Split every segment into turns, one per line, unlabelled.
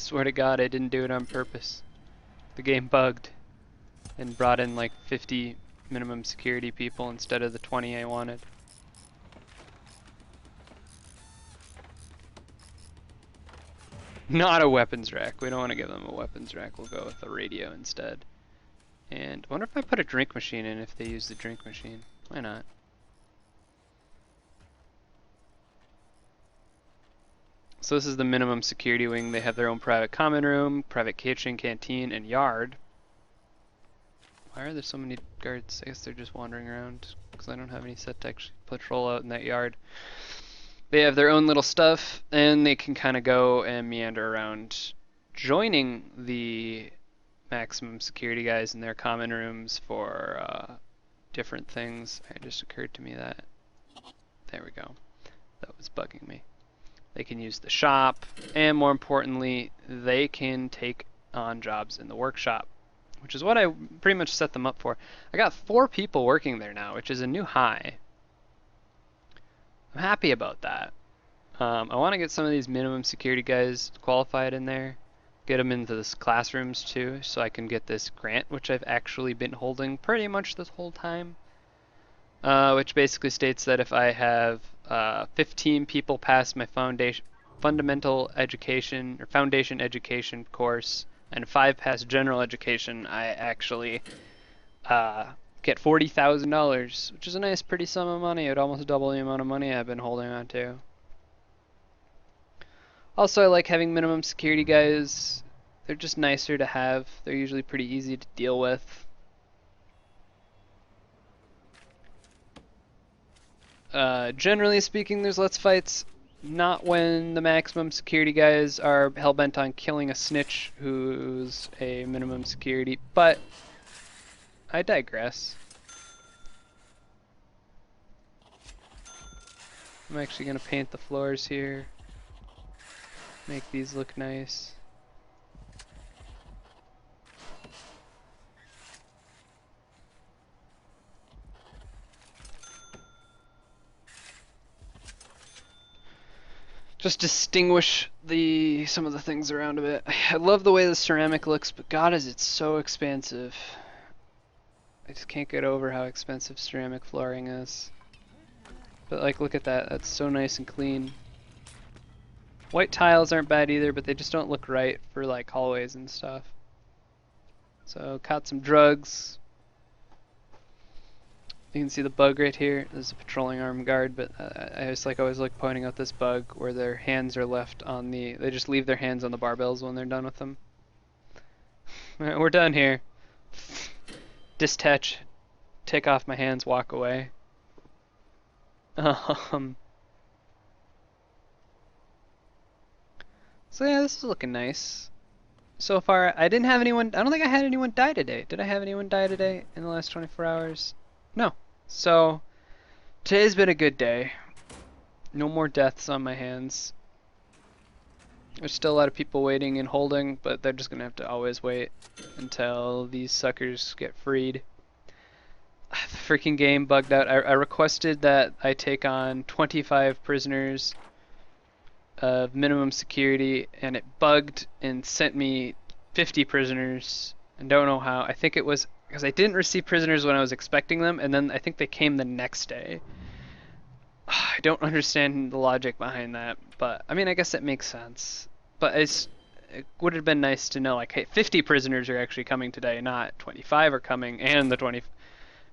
swear to God, I didn't do it on purpose. The game bugged and brought in like 50 minimum security people instead of the 20 I wanted. Not a weapons rack. We don't want to give them a weapons rack. We'll go with a radio instead. And I wonder if I put a drink machine in if they use the drink machine. Why not? So this is the minimum security wing. They have their own private common room, private kitchen, canteen, and yard. Why are there so many guards? I guess they're just wandering around because I don't have any set to actually patrol out in that yard. They have their own little stuff, and they can kind of go and meander around, joining the maximum security guys in their common rooms for different things. It just occurred to me that, there we go, that was bugging me. They can use the shop, and more importantly, they can take on jobs in the workshop, which is what I pretty much set them up for. I got 4 people working there now, which is a new high. I'm happy about that. I want to get some of these minimum security guys qualified in there, get them into this classrooms too, so I can get this grant, which I've actually been holding pretty much this whole time, which basically states that if I have 15 people pass my fundamental education or foundation education course and 5 pass general education, I actually get $40,000, which is a nice pretty sum of money. It would almost double the amount of money I've been holding on to. Also, I like having minimum security guys. They're just nicer to have. They're usually pretty easy to deal with. Generally speaking, there's less fights. Not when the maximum security guys are hell-bent on killing a snitch who's a minimum security, but I digress. I'm actually going to paint the floors here. Make these look nice. Just distinguish some of the things around a bit. I love the way the ceramic looks, but God, is it so expensive. I just can't get over how expensive ceramic flooring is. But like, look at that. That's so nice and clean. White tiles aren't bad either, but they just don't look right for like hallways and stuff. So caught some drugs. You can see the bug right here. There's a patrolling armed guard, but I just always like pointing out this bug where their hands are left on the. They just leave their hands on the barbells when they're done with them. We're done here. Detach, take off my hands, walk away. So yeah, this is looking nice. So far, I didn't have anyone. I don't think I had anyone die today. Did I have anyone die today in the last 24 hours? No. So today's been a good day. No more deaths on my hands. There's still a lot of people waiting and holding, but they're just gonna have to always wait until these suckers get freed. The freaking game bugged out. I requested that I take on 25 prisoners of minimum security, and it bugged and sent me 50 prisoners. And don't know how. I think it was because I didn't receive prisoners when I was expecting them, and then I think they came the next day. I don't understand the logic behind that, but I mean, I guess it makes sense. But it would have been nice to know, like, hey, 50 prisoners are actually coming today, not 25 are coming, and the 20,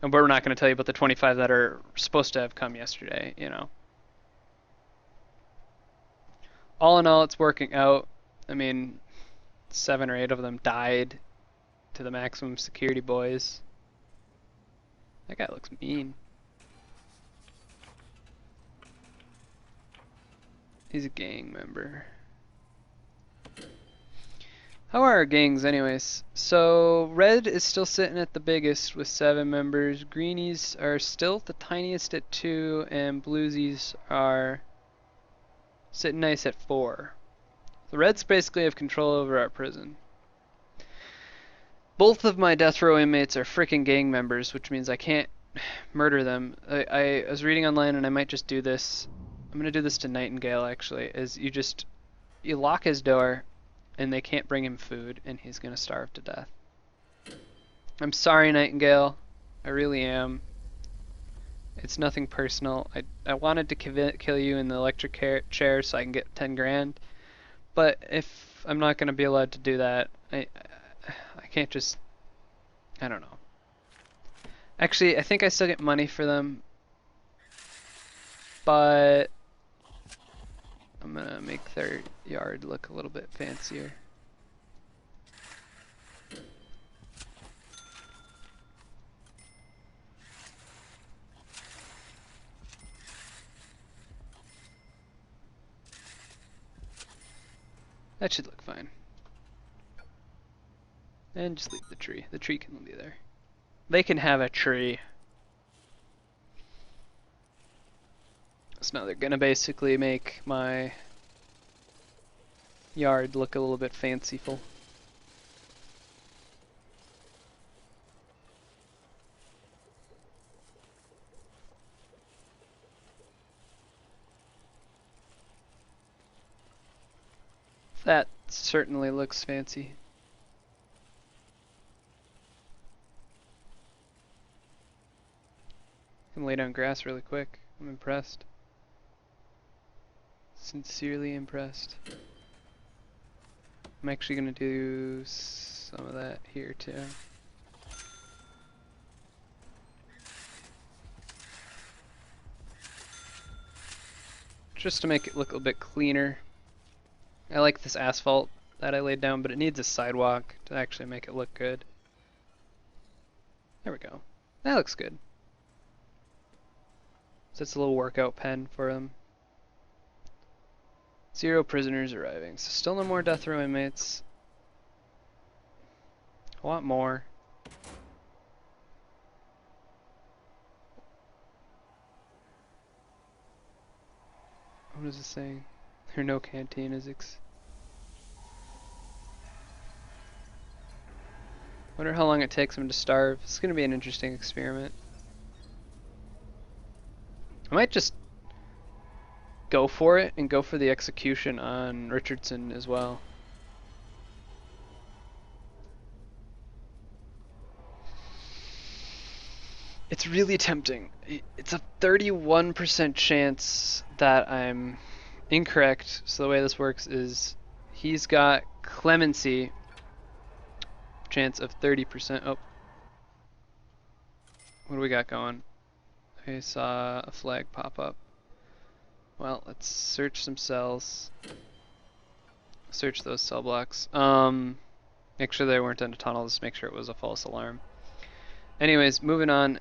and we're not going to tell you about the 25 that are supposed to have come yesterday, you know. All in all, it's working out. I mean, 7 or 8 of them died to the maximum security boys. That guy looks mean. He's a gang member. How are our gangs anyways? So red is still sitting at the biggest with 7 members. Greenies are still the tiniest at 2, and bluesies are sitting nice at 4. The reds basically have control over our prison. Both of my death row inmates are freaking gang members, which means I can't murder them. I was reading online, and I might just do this. I'm gonna do this to Nightingale actually. Is you lock his door, and they can't bring him food, and he's gonna starve to death. I'm sorry, Nightingale. I really am. It's nothing personal. I wanted to kill you in the electric chair so I can get 10 grand, but if I'm not gonna be allowed to do that, I can't just. I don't know. Actually, I think I still get money for them, but I'm gonna make their yard look a little bit fancier. That should look fine. And just leave the tree. The tree can be there. They can have a tree. So now they're gonna basically make my yard look a little bit fanciful. That certainly looks fancy. I can lay down grass really quick. I'm impressed. Sincerely impressed. I'm actually gonna do some of that here too. Just to make it look a bit cleaner. I like this asphalt that I laid down, but it needs a sidewalk to actually make it look good. There we go. That looks good. So it's a little workout pen for them. 0 prisoners arriving. So still no more death row inmates. I want more. What is this saying? There are no cantinas. Wonder how long it takes them to starve. It's gonna be an interesting experiment. I might just go for it and go for the execution on Richardson as well. It's really tempting. It's a 31% chance that I'm incorrect. So the way this works is he's got clemency, chance of 30%. Oh. What do we got going? I saw a flag pop up. Well, let's search some cells. Search those cell blocks. Make sure they weren't in a tunnel, just make sure it was a false alarm. Anyways, moving on.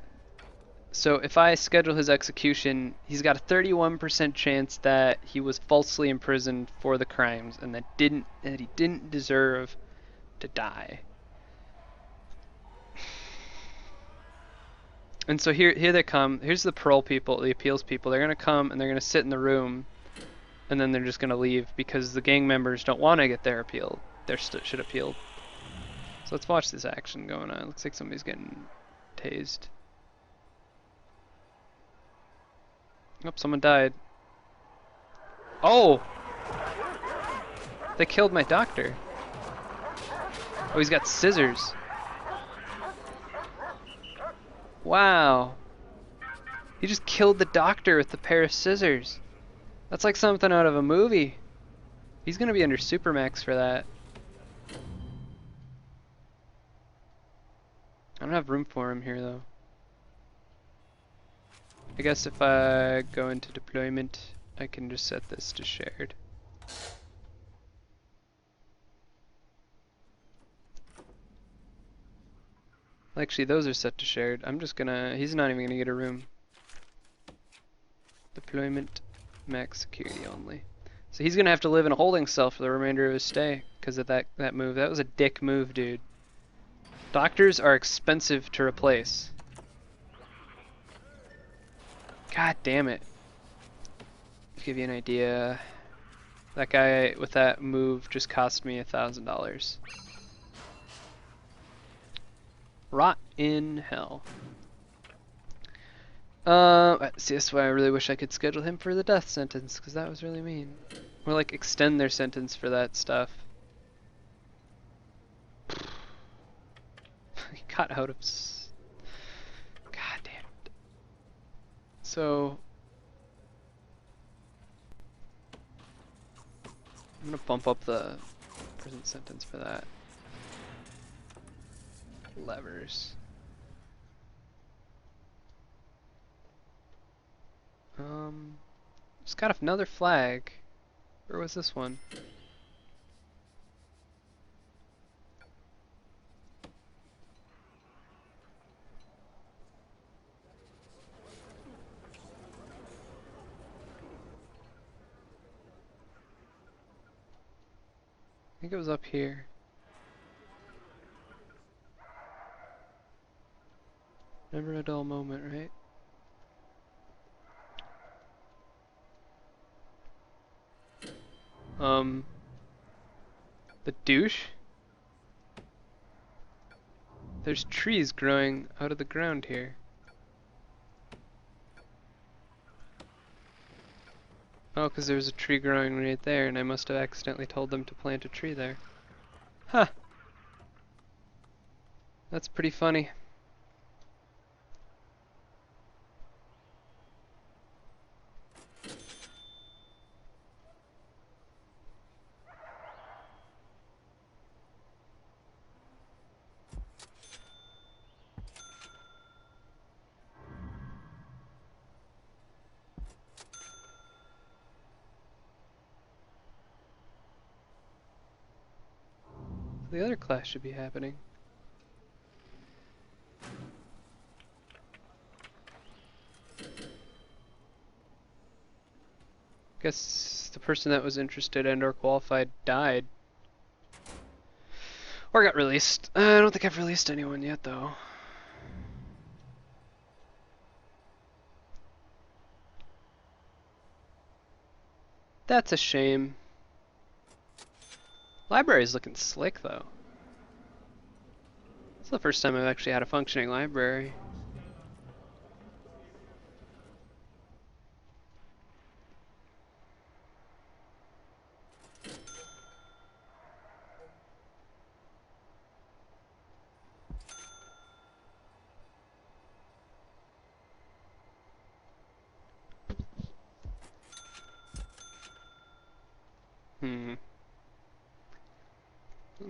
So if I schedule his execution, he's got a 31% chance that he was falsely imprisoned for the crimes and that he didn't deserve to die. And so here they come. Here's the parole people, the appeals people. They're gonna come and they're gonna sit in the room, and then they're just gonna leave because the gang members don't want to get their appeal. Their shit appealed. So let's watch this action going on. Looks like somebody's getting tased. Oh, someone died. Oh! They killed my doctor. Oh, he's got scissors. Wow. He just killed the doctor with a pair of scissors. That's like something out of a movie. He's gonna be under Supermax for that. I don't have room for him here though. I guess if I go into deployment, I can just set this to shared. Actually, those are set to shared. I'm just gonna, he's not even gonna get a room. Deployment, max security only. So he's gonna have to live in a holding cell for the remainder of his stay because of that move. That was a dick move, dude. Doctors are expensive to replace. God damn it. To give you an idea, that guy with that move just cost me $1,000. Rot in hell. See, that's why I really wish I could schedule him for the death sentence, because that was really mean. Or like extend their sentence for that stuff. He got out of. God damn it. So I'm gonna bump up the prison sentence for that. Levers. Just got another flag. Where was this one? I think it was up here. Never a dull moment, right? The douche? There's trees growing out of the ground here. Oh, because there was a tree growing right there, and I must have accidentally told them to plant a tree there. Huh. That's pretty funny. The other class should be happening. Guess the person that was interested and or qualified died. Or got released. I don't think I've released anyone yet, though. That's a shame. Library's looking slick, though. It's the first time I've actually had a functioning library.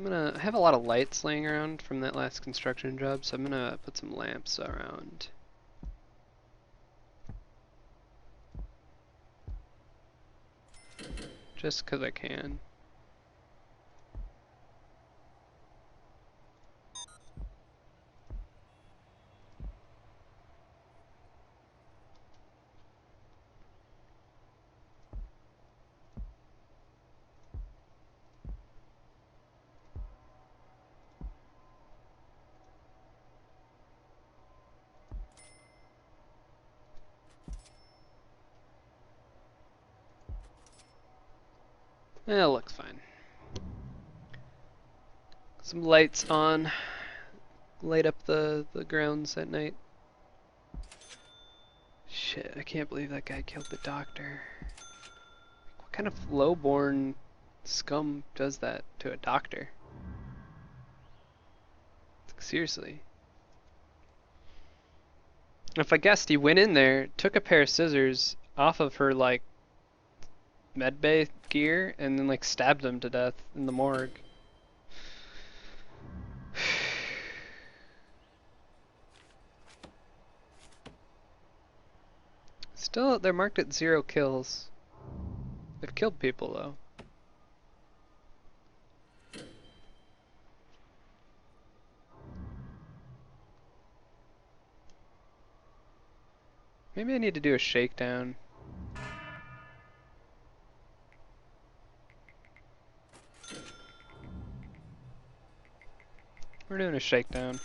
I have a lot of lights laying around from that last construction job, so I'm gonna put some lamps around. Just 'cause I can. It looks fine. Some lights on. Light up the grounds at night. Shit, I can't believe that guy killed the doctor. What kind of lowborn scum does that to a doctor? Like, seriously. If I guessed, he went in there, took a pair of scissors off of her, like, medbay gear, and then, like, stabbed him to death in the morgue. Still, they're marked at 0 kills. They've killed people, though. Maybe I need to do a shakedown. We're doing a shakedown.